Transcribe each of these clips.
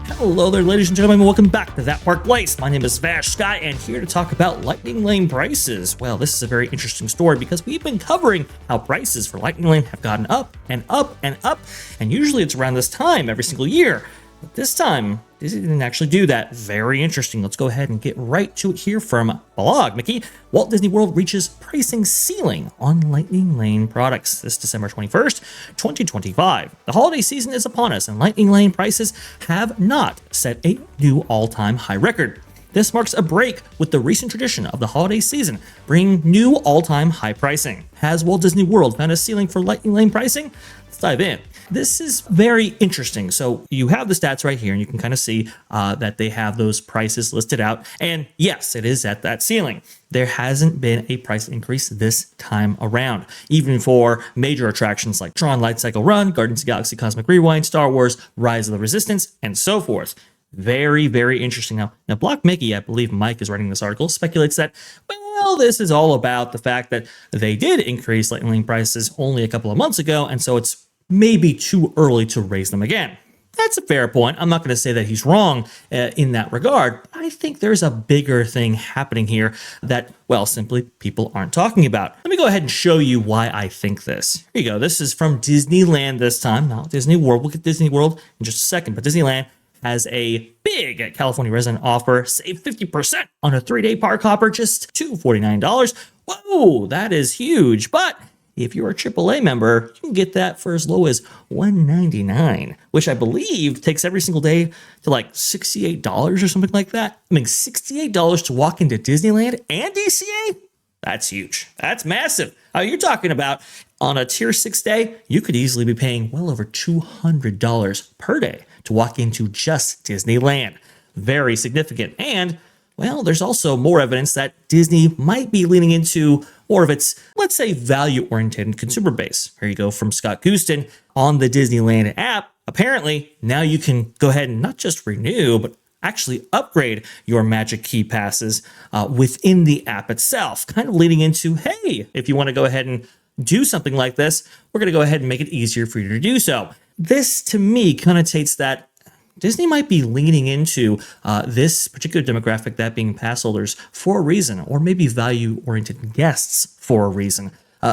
Hello there, ladies and gentlemen. Welcome back to That Park Place. My name is Vash Sky, and here to talk about Lightning Lane prices. Well, this is a very interesting story because we've been covering how prices for Lightning Lane have gotten up and up and up, and usually it's around this time every single year. But this time, Disney didn't actually do that. Very interesting. Let's go ahead and get right to it here from Blog Mickey. Walt Disney World reaches pricing ceiling on Lightning Lane products this December 21st, 2025. The holiday season is upon us, and Lightning Lane prices have not set a new all-time high record. This marks a break with the recent tradition of the holiday season, bringing new all-time high pricing. Has Walt Disney World found a ceiling for Lightning Lane pricing? Let's dive in. This is very interesting. So you have the stats right here, and you can kind of see that they have those prices listed out. And yes, it is at that ceiling. There hasn't been a price increase this time around, even for major attractions like Tron Light Cycle Run, Guardians of the Galaxy Cosmic Rewind, Star Wars, Rise of the Resistance, and so forth. Very, very interesting. Now Block Mickey, I believe Mike is writing this article, speculates that, well, this is all about the fact that they did increase Lightning Lane prices only a couple of months ago, and so it's maybe too early to raise them again. That's a fair point. I'm not going to say that he's wrong in that regard, but I think there's a bigger thing happening here that, well, simply people aren't talking about. Let me go ahead and show you why I think this. Here you go. This is from Disneyland this time, not Disney World. We'll get Disney World in just a second, but Disneyland has a big California resident offer. Save 50% on a 3-day park hopper, just $249. Whoa, that is huge. But if you're a AAA member, you can get that for as low as $199, which I believe takes every single day to like $68 or something like that. I mean, $68 to walk into Disneyland and DCA? That's huge. That's massive. You're talking about on a tier 6 day, you could easily be paying well over $200 per day to walk into just Disneyland. Very significant. And, well, there's also more evidence that Disney might be leaning into more of its, let's say, value-oriented consumer base. Here you go from Scott Gustin on the Disneyland app. Apparently, now you can go ahead and not just renew, but actually upgrade your Magic Key passes within the app itself, kind of leading into, hey, if you want to go ahead and do something like this, we're going to go ahead and make it easier for you to do so. This, to me, connotates that Disney might be leaning into this particular demographic, that being pass holders, for a reason, or maybe value-oriented guests for a reason.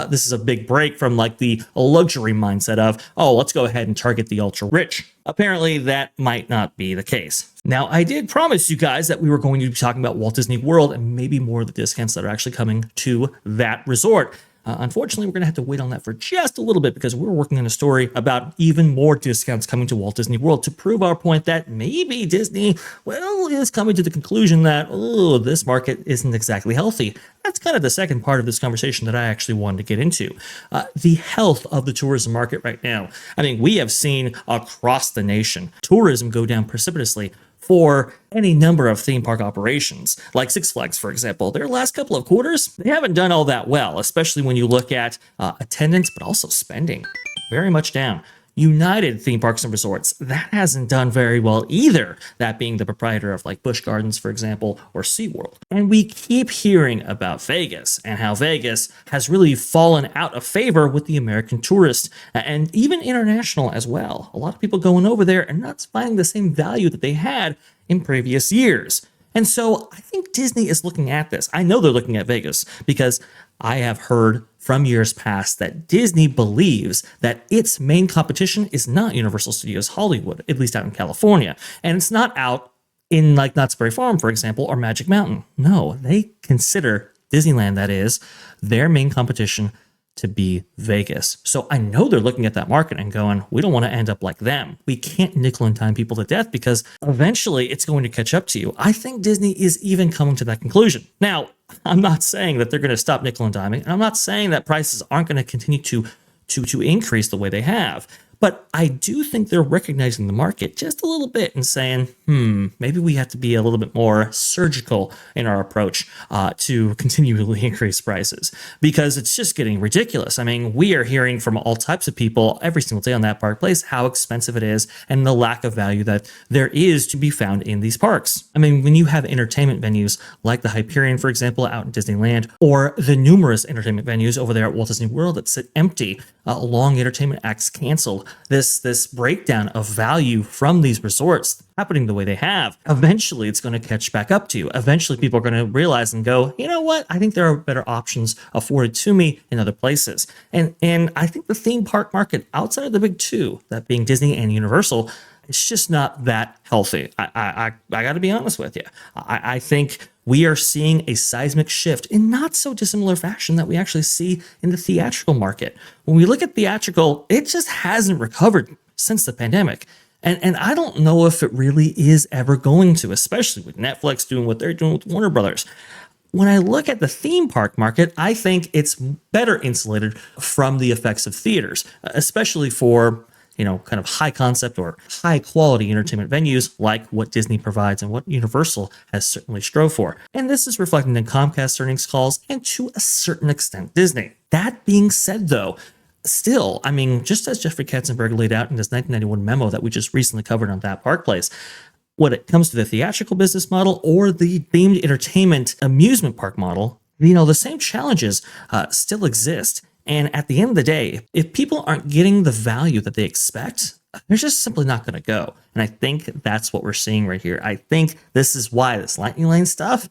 This is a big break from like the luxury mindset of, oh, let's go ahead and target the ultra rich. Apparently, that might not be the case. Now, I did promise you guys that we were going to be talking about Walt Disney World and maybe more of the discounts that are actually coming to that resort. Unfortunately, we're going to have to wait on that for just a little bit because we're working on a story about even more discounts coming to Walt Disney World to prove our point that maybe Disney, well, is coming to the conclusion that, oh, this market isn't exactly healthy. That's kind of the second part of this conversation that I actually wanted to get into. The health of the tourism market right now. I mean, we have seen across the nation tourism go down precipitously for any number of theme park operations, like Six Flags, for example. Their last couple of quarters, they haven't done all that well, especially when you look at attendance, but also spending. Very much down. United Theme Parks and Resorts, that hasn't done very well either, that being the proprietor of like Busch Gardens, for example, or SeaWorld. And we keep hearing about Vegas and how Vegas has really fallen out of favor with the American tourist and even international as well. A lot of people going over there and not finding the same value that they had in previous years. And so I think Disney is looking at this. I know they're looking at Vegas because I have heard from years past that Disney believes that its main competition is not Universal Studios Hollywood, at least out in California. And it's not out in like Knott's Berry Farm, for example, or Magic Mountain. No, they consider Disneyland, that is, their main competition to be Vegas. So I know they're looking at that market and going, we don't want to end up like them. We can't nickel and dime people to death because eventually it's going to catch up to you. I think Disney is even coming to that conclusion. Now, I'm not saying that they're going to stop nickel and diming, and I'm not saying that prices aren't going to continue to increase the way they have. But I do think they're recognizing the market just a little bit and saying, maybe we have to be a little bit more surgical in our approach to continually increase prices because it's just getting ridiculous. I mean, we are hearing from all types of people every single day on That Park Place how expensive it is and the lack of value that there is to be found in these parks. I mean, when you have entertainment venues like the Hyperion, for example, out in Disneyland, or the numerous entertainment venues over there at Walt Disney World that sit empty, long entertainment acts canceled, this breakdown of value from these resorts happening the way they have, eventually it's going to catch back up to you. Eventually people are going to realize and go, you know what? I think there are better options afforded to me in other places. And I think the theme park market outside of the big two, that being Disney and Universal, it's just not that healthy. I got to be honest with you. I think we are seeing a seismic shift in not so dissimilar fashion that we actually see in the theatrical market. When we look at theatrical, it just hasn't recovered since the pandemic. And I don't know if it really is ever going to, especially with Netflix doing what they're doing with Warner Brothers. When I look at the theme park market, I think it's better insulated from the effects of theaters, especially for kind of high concept or high quality entertainment venues like what Disney provides and what Universal has certainly strove for. And this is reflected in Comcast earnings calls and to a certain extent Disney. That being said though, still, I mean, just as Jeffrey Katzenberg laid out in his 1991 memo that we just recently covered on That Park Place, when it comes to the theatrical business model or the themed entertainment amusement park model, the same challenges still exist. And at the end of the day, if people aren't getting the value that they expect, they're just simply not going to go. And I think that's what we're seeing right here. I think this is why this Lightning Lane stuff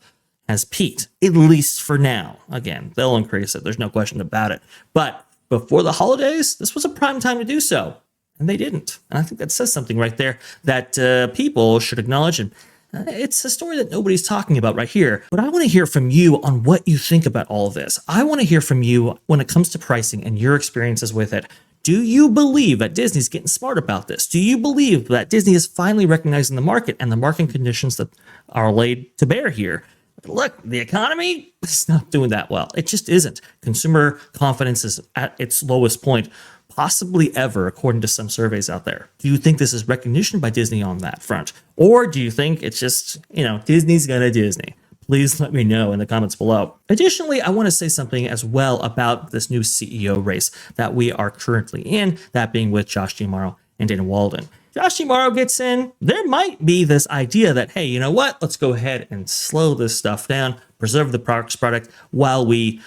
has peaked, at least for now. Again, they'll increase it. There's no question about it. But before the holidays, this was a prime time to do so. And they didn't. And I think that says something right there that people should acknowledge. And it's a story that nobody's talking about right here, but I want to hear from you on what you think about all of this. I want to hear from you when it comes to pricing and your experiences with it. Do you believe that Disney's getting smart about this? Do you believe that Disney is finally recognizing the market and the market conditions that are laid to bear here? Look, the economy is not doing that well. It just isn't. Consumer confidence is at its lowest point possibly ever, according to some surveys out there. Do you think this is recognition by Disney on that front? Or do you think it's just, Disney's gonna Disney? Please let me know in the comments below. Additionally, I want to say something as well about this new CEO race that we are currently in, that being with Josh D'Amaro and Dana Walden. Josh D'Amaro gets in, there might be this idea that, hey, you know what? Let's go ahead and slow this stuff down, preserve the product while we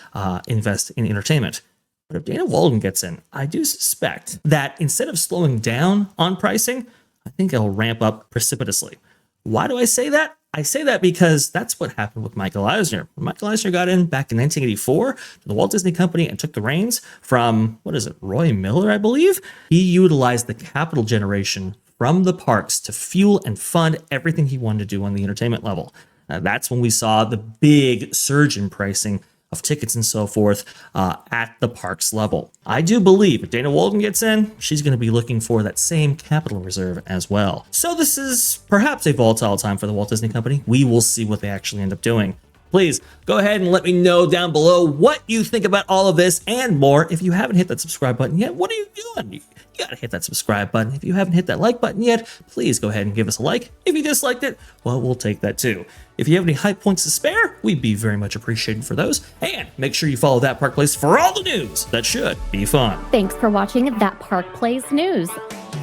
invest in entertainment. But if Dana Walden gets in, I do suspect that instead of slowing down on pricing, I think it'll ramp up precipitously. Why do I say that? I say that because that's what happened with Michael Eisner. When Michael Eisner got in back in 1984 to the Walt Disney Company and took the reins from, Roy Miller, I believe, he utilized the capital generation from the parks to fuel and fund everything he wanted to do on the entertainment level. That's when we saw the big surge in pricing of tickets and so forth at the parks level. I do believe if Dana Walden gets in, she's going to be looking for that same capital reserve as well. So this is perhaps a volatile time for the Walt Disney Company. We will see what they actually end up doing. Please go ahead and let me know down below what you think about all of this and more. If you haven't hit that subscribe button yet, what are you doing? You gotta hit that subscribe button. If you haven't hit that like button yet, please go ahead and give us a like. If you disliked it, well, we'll take that too. If you have any hype points to spare, we'd be very much appreciated for those. And make sure you follow That Park Place for all the news that should be fun. Thanks for watching That Park Place News.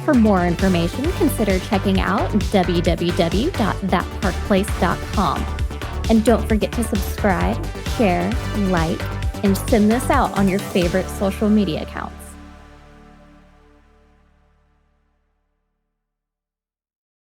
For more information, consider checking out www.thatparkplace.com. And don't forget to subscribe, share, like, and send this out on your favorite social media accounts.